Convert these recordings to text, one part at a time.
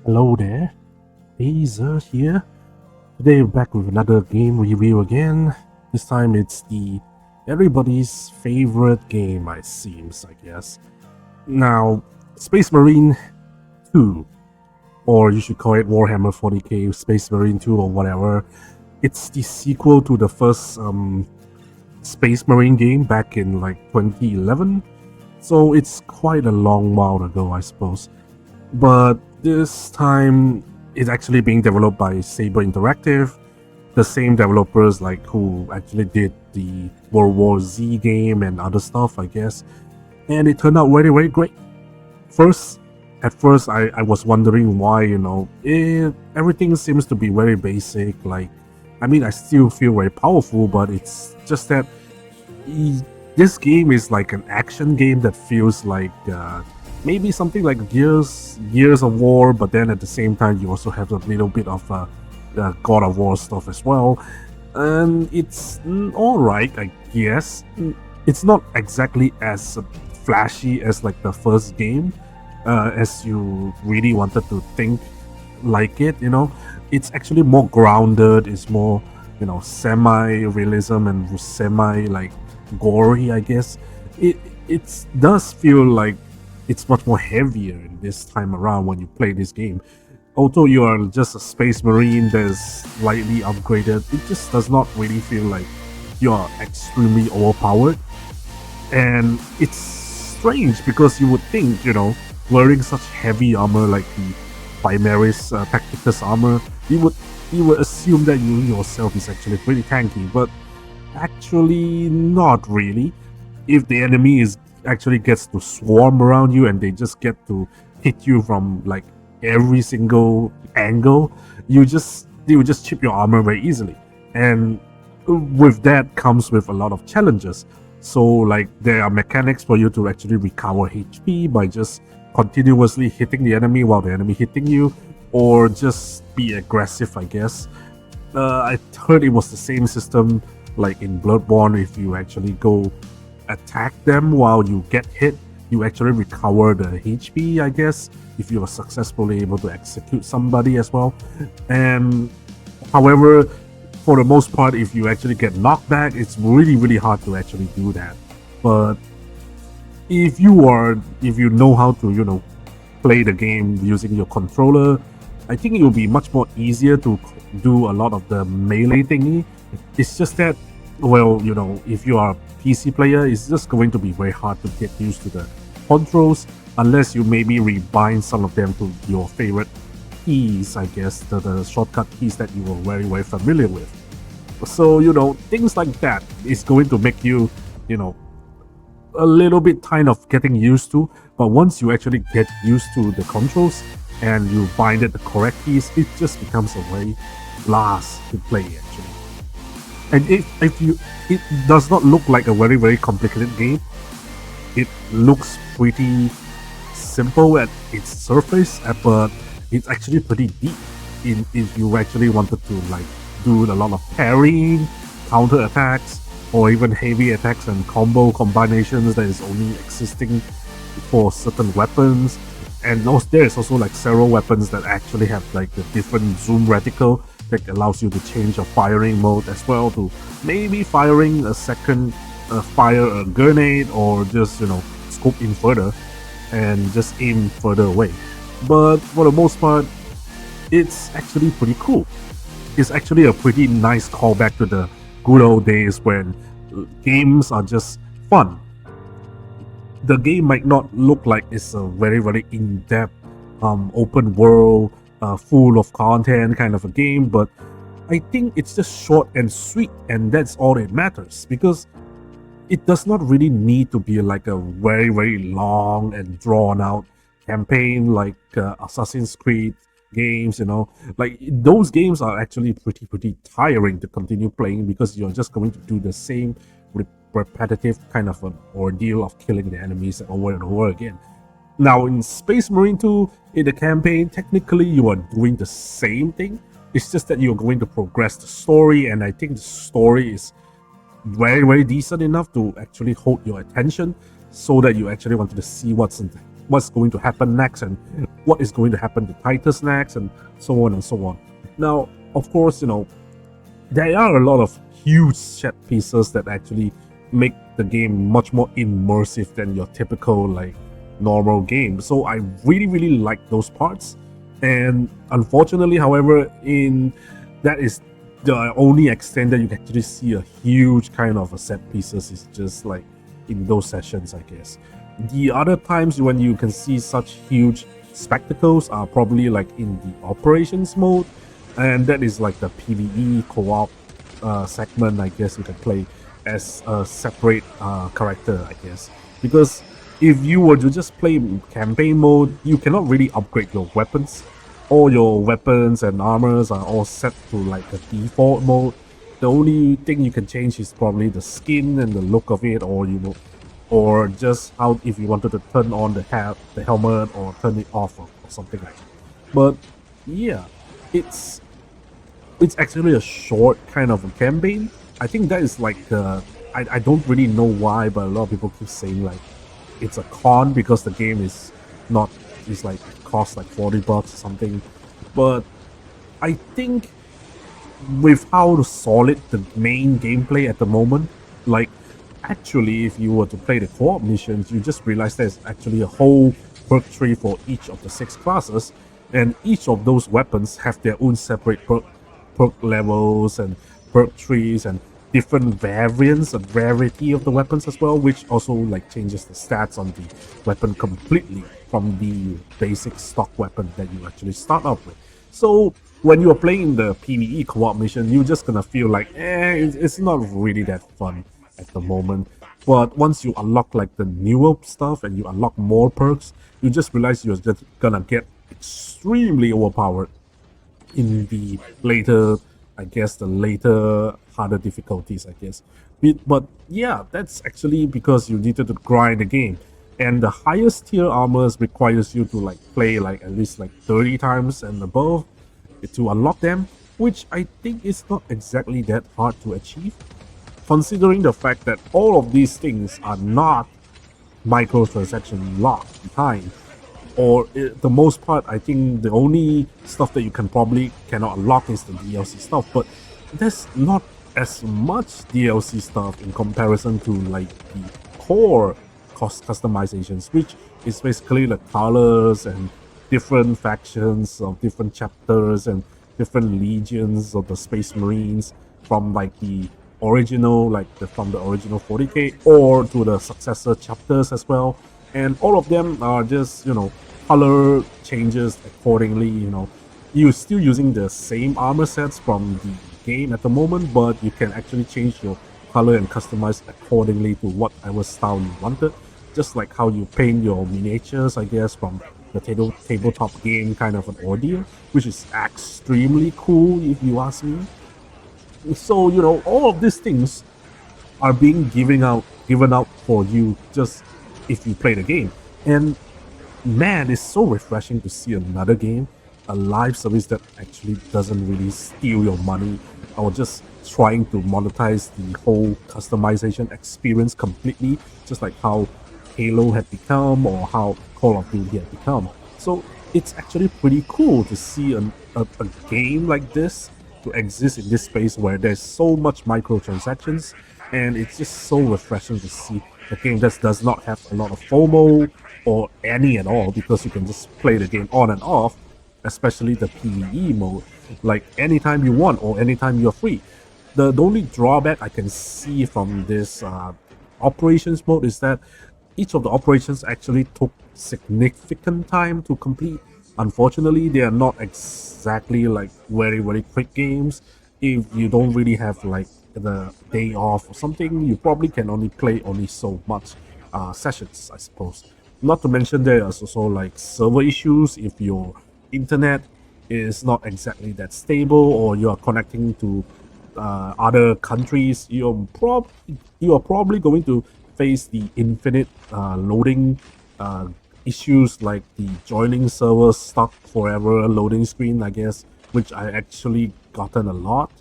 Hello there, Azer here. Today we're back with another game review again. This time it's the everybody's favorite game, it seems, I guess. Now, Space Marine 2, or you should call it Warhammer 40k, Space Marine 2 or whatever. It's the sequel to the first Space Marine game back in like 2011. So it's quite a long while ago, I suppose. But this time it's actually being developed by Saber Interactive, the same developers like who actually did the World War Z game and other stuff, I guess. And it turned out very, very great. At first, I was wondering why, everything seems to be very basic. Like, I mean, I still feel very powerful, but it's just that this game is like an action game that feels like maybe something like Gears of War, but then at the same time you also have a little bit of God of War stuff as well, and it's all right, I guess. It's not exactly as flashy as like the first game, as you really wanted to think like it. It's actually more grounded. It's more semi-realism and semi like gory, I guess. It does feel like it's much more heavier this time around when you play this game. Although you are just a space marine that is slightly upgraded, it just does not really feel like you are extremely overpowered. And it's strange because you would think, wearing such heavy armor like the Primaris Tacticus armor, you would assume that you yourself is actually pretty tanky, but actually not really. If the enemy actually gets to swarm around you and they just get to hit you from like every single angle, they will just chip your armor very easily. And with that comes with a lot of challenges. So like there are mechanics for you to actually recover HP by just continuously hitting the enemy while the enemy hitting you, or just be aggressive, I guess. I heard it was the same system like in Bloodborne. If you actually go attack them while you get hit, you actually recover the HP, I guess, if you are successfully able to execute somebody as well. And however, for the most part, if you actually get knocked back, it's really, really hard to actually do that. But if you know how to, play the game using your controller, I think it will be much more easier to do a lot of the melee thingy. It's just that, well, if you are a PC player, it's just going to be very hard to get used to the controls unless you maybe rebind some of them to your favorite keys, I guess, the shortcut keys that you were very, very familiar with. So, things like that is going to make you, a little bit kind of getting used to. But once you actually get used to the controls and you bind it the correct keys, it just becomes a very blast to play actually. And it does not look like a very, very complicated game. It looks pretty simple at its surface, but it's actually pretty deep if you actually wanted to like do a lot of parrying, counter attacks, or even heavy attacks and combo combinations that is only existing for certain weapons. And also, there is also like several weapons that actually have like a different zoom reticle that allows you to change your firing mode as well, to maybe firing a second fire a grenade, or just scope in further and just aim further away. But for the most part, it's actually pretty cool. It's actually a pretty nice callback to the good old days when games are just fun. The game might not look like it's a very, very in-depth open world full of content kind of a game, but I think it's just short and sweet, and that's all that matters, because it does not really need to be like a very, very long and drawn out campaign like Assassin's Creed games. Like those games are actually pretty tiring to continue playing, because you're just going to do the same repetitive kind of an ordeal of killing the enemies over and over again. Now in Space Marine 2, in the campaign, technically you are doing the same thing. It's just that you're going to progress the story, and I think the story is very, very decent enough to actually hold your attention, so that you actually wanted to see what's what's going to happen next and what is going to happen to Titus next and so on and so on. Now, of course, there are a lot of huge set pieces that actually make the game much more immersive than your typical like normal game. So I really like those parts. And unfortunately, however, in that is the only extent that you can actually see a huge kind of a set pieces is just like in those sessions, I guess. The other times when you can see such huge spectacles are probably like in the operations mode, and that is like the PvE co-op segment. I guess you can play as a separate character, I guess, because if you were to just play campaign mode, you cannot really upgrade your weapons. All your weapons and armors are all set to like a default mode. The only thing you can change is probably the skin and the look of it, or or just how if you wanted to turn on the helmet or turn it off or something like that. But yeah, it's it's actually a short kind of a campaign. I think that is like I don't really know why, but a lot of people keep saying like it's a con because the game is not is like it costs like $40 or something. But I think with how solid the main gameplay at the moment, like actually if you were to play the co-op missions, you just realize there's actually a whole perk tree for each of the 6 classes, and each of those weapons have their own separate perk levels and perk trees and different variants and rarity of the weapons as well, which also like changes the stats on the weapon completely from the basic stock weapon that you actually start off with. So when you are playing the PvE co-op mission, you're just gonna feel like, it's not really that fun at the moment. But once you unlock like the newer stuff and you unlock more perks, you just realize you're just gonna get extremely overpowered in the later, I guess, the later harder difficulties, I guess. But yeah, that's actually because you needed to grind the game. And the highest tier armors requires you to like play like at least like 30 times and above to unlock them, which I think is not exactly that hard to achieve, considering the fact that all of these things are not microtransaction locked behind. Or the most part, I think the only stuff that you can probably cannot unlock is the DLC stuff, but there's not as much DLC stuff in comparison to like the core cost customizations, which is basically the colors and different factions of different chapters and different legions of the Space Marines from like the original, from the original 40k or to the successor chapters as well. And all of them are just, color changes accordingly. You're still using the same armor sets from the game at the moment, but you can actually change your color and customize accordingly to whatever style you wanted. Just like how you paint your miniatures, I guess, from the tabletop game kind of an ordeal, which is extremely cool if you ask me. So, all of these things are being given out for you just if you play the game. And man, it's so refreshing to see another game, a live service that actually doesn't really steal your money or just trying to monetize the whole customization experience completely, just like how Halo had become or how Call of Duty had become. So it's actually pretty cool to see a game like this to exist in this space where there's so much microtransactions, and it's just so refreshing to see a game that does not have a lot of FOMO or any at all, because you can just play the game on and off, especially the PvE mode, like anytime you want or anytime you're free. The only drawback I can see from this operations mode is that each of the operations actually took significant time to complete. Unfortunately, they are not exactly like very quick games. If you don't really have like the day off or something, you probably can only play only so much sessions, I suppose. Not to mention there is also like server issues if your internet is not exactly that stable or you are connecting to other countries. You are probably going to face the infinite loading issues, like the joining server stuck forever loading screen, I guess, which I actually gotten a lot.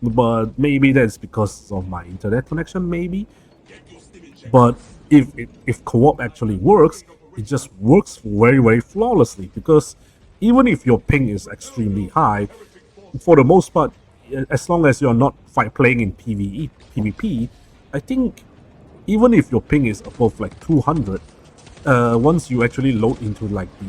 But maybe that's because of my internet connection, maybe. But if co-op actually works, it just works very flawlessly, because even if your ping is extremely high, for the most part, as long as you're not playing in PvP, I think even if your ping is above like 200, once you actually load into like the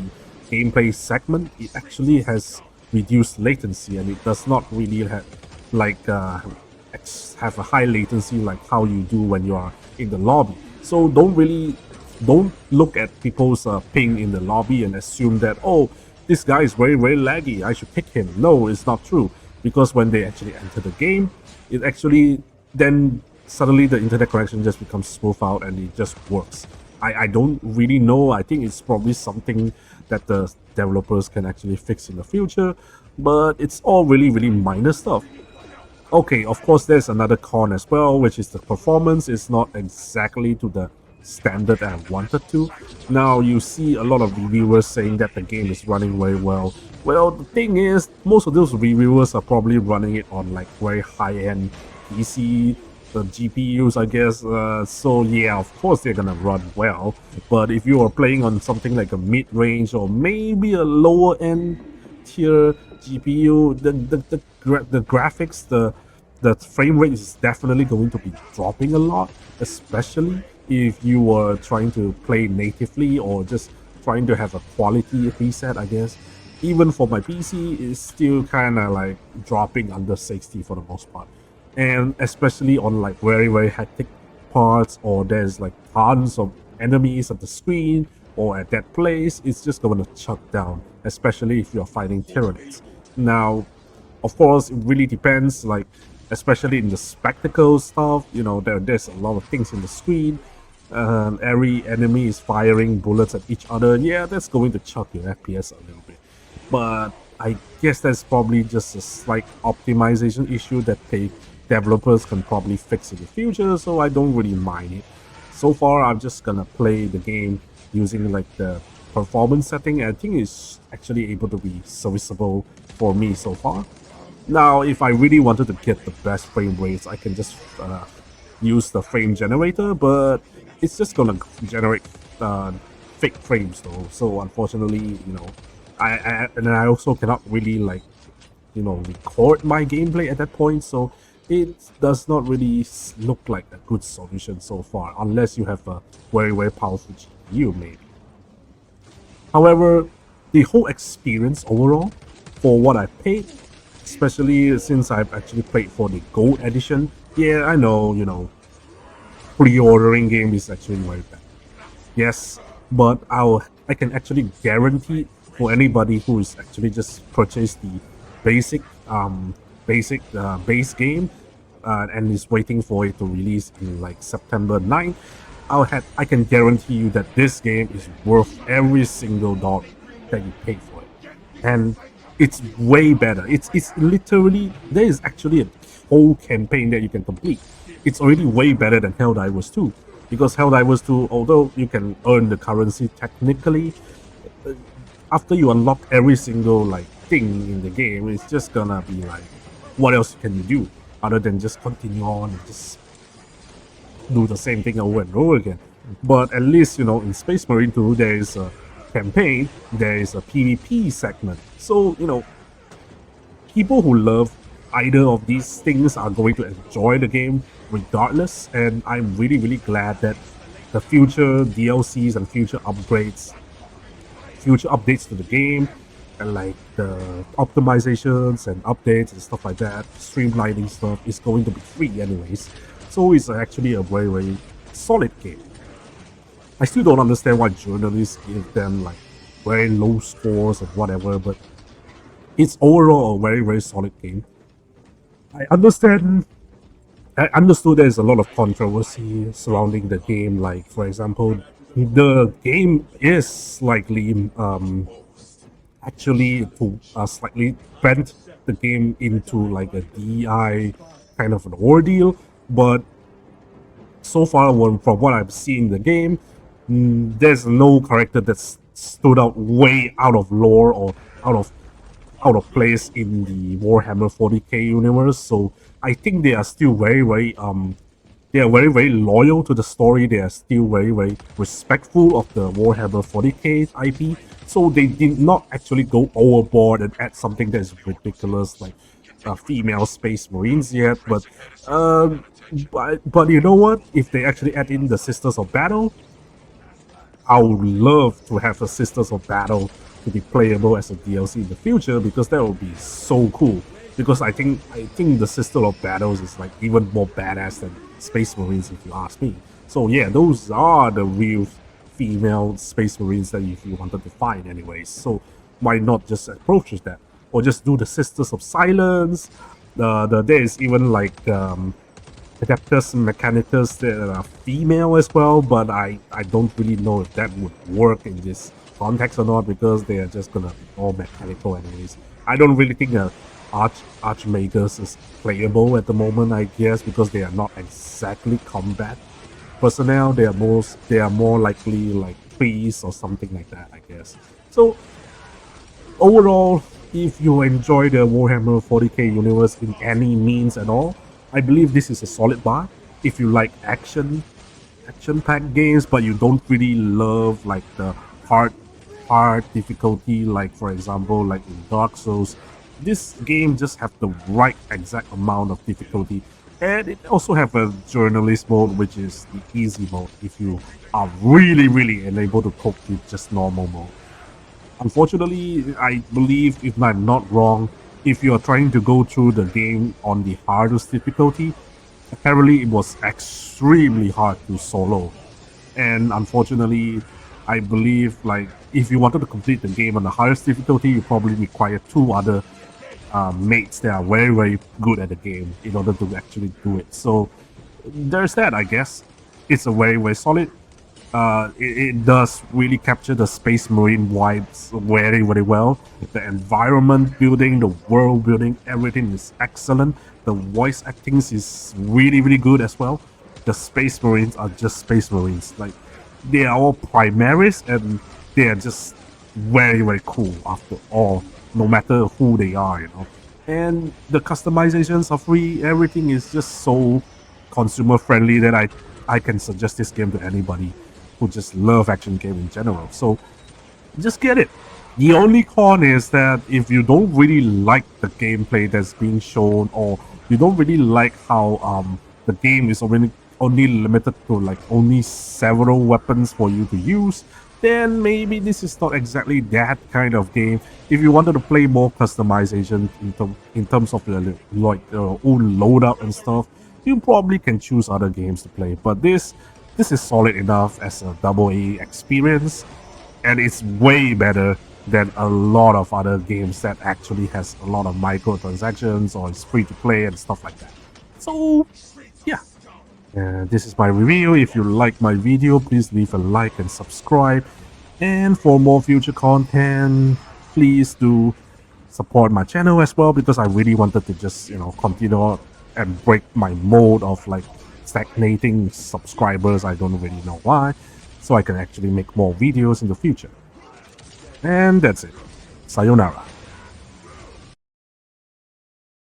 gameplay segment, it actually has reduced latency, and it does not really have like have a high latency like how you do when you are in the lobby. So don't look at people's ping in the lobby and assume that, oh, this guy is very laggy, I should pick him. No, it's not true, because when they actually enter the game, it actually then suddenly the internet connection just becomes smooth out and it just works. I don't really know. I think it's probably something that the developers can actually fix in the future, but it's all really minor stuff. Okay, of course, there's another con as well, which is the performance is not exactly to the standard I wanted to. Now, you see a lot of reviewers saying that the game is running very well. Well, the thing is, most of those reviewers are probably running it on like very high-end PC, the GPUs, I guess. So yeah, of course they're gonna run well. But if you are playing on something like a mid-range or maybe a lower-end tier GPU, the graphics, the frame rate is definitely going to be dropping a lot, especially if you were trying to play natively or just trying to have a quality preset, I guess. Even for my PC, it's still kind of like dropping under 60 for the most part. And especially on like very hectic parts, or there's like tons of enemies at the screen or at that place, it's just going to chuck down, especially if you're fighting Tyranids. Now, of course, it really depends, like, especially in the spectacle stuff, there's a lot of things in the screen. Every enemy is firing bullets at each other. Yeah, that's going to chuck your FPS a little bit. But I guess that's probably just a slight optimization issue that developers can probably fix in the future, so I don't really mind it. So far, I'm just gonna play the game using like the performance setting. I think it's actually able to be serviceable for me so far. Now, if I really wanted to get the best frame rates, I can just use the frame generator, but it's just gonna generate fake frames though. So unfortunately, I also cannot really like record my gameplay at that point. So it does not really look like a good solution so far, unless you have a very powerful GPU maybe. However, the whole experience overall, for what I paid, especially since I've actually played for the gold edition, yeah, I know, pre-ordering game is actually very bad. Yes, but I can actually guarantee for anybody who is actually just purchased the basic base game and is waiting for it to release in like September 9th, I can guarantee you that this game is worth every single dollar that you pay for it. And it's way better. It's literally, there is actually a whole campaign that you can complete. It's already way better than Helldivers 2, because Helldivers 2, although you can earn the currency technically, after you unlock every single like thing in the game, it's just gonna be like, what else can you do other than just continue on and just do the same thing over and over again. But at least, in Space Marine 2, there is a campaign, there is a PvP segment. So, people who love either of these things are going to enjoy the game regardless. And I'm really glad that the future DLCs and future updates to the game, and like the optimizations and updates and stuff like that, streamlining stuff, is going to be free anyways. So it's actually a very solid game. I still don't understand why journalists give them like very low scores and whatever, but it's overall a very solid game. I understood there's a lot of controversy surrounding the game. Like, for example, the game is slightly actually to slightly bent the game into like a DI kind of an ordeal. But so far, from what I've seen in the game, there's no character that's stood out way out of lore or out of place in the Warhammer 40k universe. So I think they are still very They are very, very loyal to the story. They are still very, very respectful of the Warhammer 40k IP. So they did not actually go overboard and add something that is ridiculous like female space marines yet. Um, but you know what? If they actually add in the Sisters of Battle, I would love to have a Sisters of Battle to be playable as a DLC in the future because that would be so cool. Because I think the Sister of Battles is like even more badass than Space Marines if you ask me. So yeah, those are the real female Space Marines that if you wanted to find anyways. So why not just approach that? Or just do the Sisters of Silence. There is even like Adeptus Mechanicus that are female as well, but I don't really know if that would work in this context or not because they are just gonna be all mechanical anyways. I don't really think Archmagus is playable at the moment, I guess, because they are not exactly combat personnel. They are more likely like priests or something like that, I guess. So overall, if you enjoy the Warhammer 40k universe in any means at all, I believe this is a solid buy. If you like action-packed games, but you don't really love like the hard hard difficulty, like for example, like in Dark Souls, this game just have the right exact amount of difficulty, and it also have a journalist mode, which is the easy mode. If you are really unable to cope with just normal mode. Unfortunately, I believe, if I'm not wrong, if you are trying to go through the game on the hardest difficulty, apparently it was extremely hard to solo. And unfortunately, I believe like if you wanted to complete the game on the highest difficulty, you probably require two other mates that are very good at the game in order to actually do it. So there's that, I guess. It's a very solid. It does really capture the Space Marine vibes very well. The environment building, the world building, everything is excellent. The voice acting is really good as well. The Space Marines are just Space Marines. Like they are all primaries and they are just very cool after all, no matter who they are, you know. And the customizations are free. Everything is just so consumer friendly that I can suggest this game to anybody who just love action game in general. So just get it. The only con is that if you don't really like the gameplay that's being shown, or you don't really like how the game is only limited to like only several weapons for you to use, then maybe this is not exactly that kind of game. If you wanted to play more customization in terms of the like own loadout and stuff, you probably can choose other games to play. But this is solid enough as a double A experience, and it's way better than a lot of other games that actually has a lot of microtransactions or it's free to play and stuff like that. So yeah, this is my review. If you like my video, please leave a like and subscribe. And for more future content, please do support my channel as well, because I really wanted to just, you know, continue and break my mode of like stagnating subscribers. I don't really know why, so I can actually make more videos in the future. And that's it. Sayonara.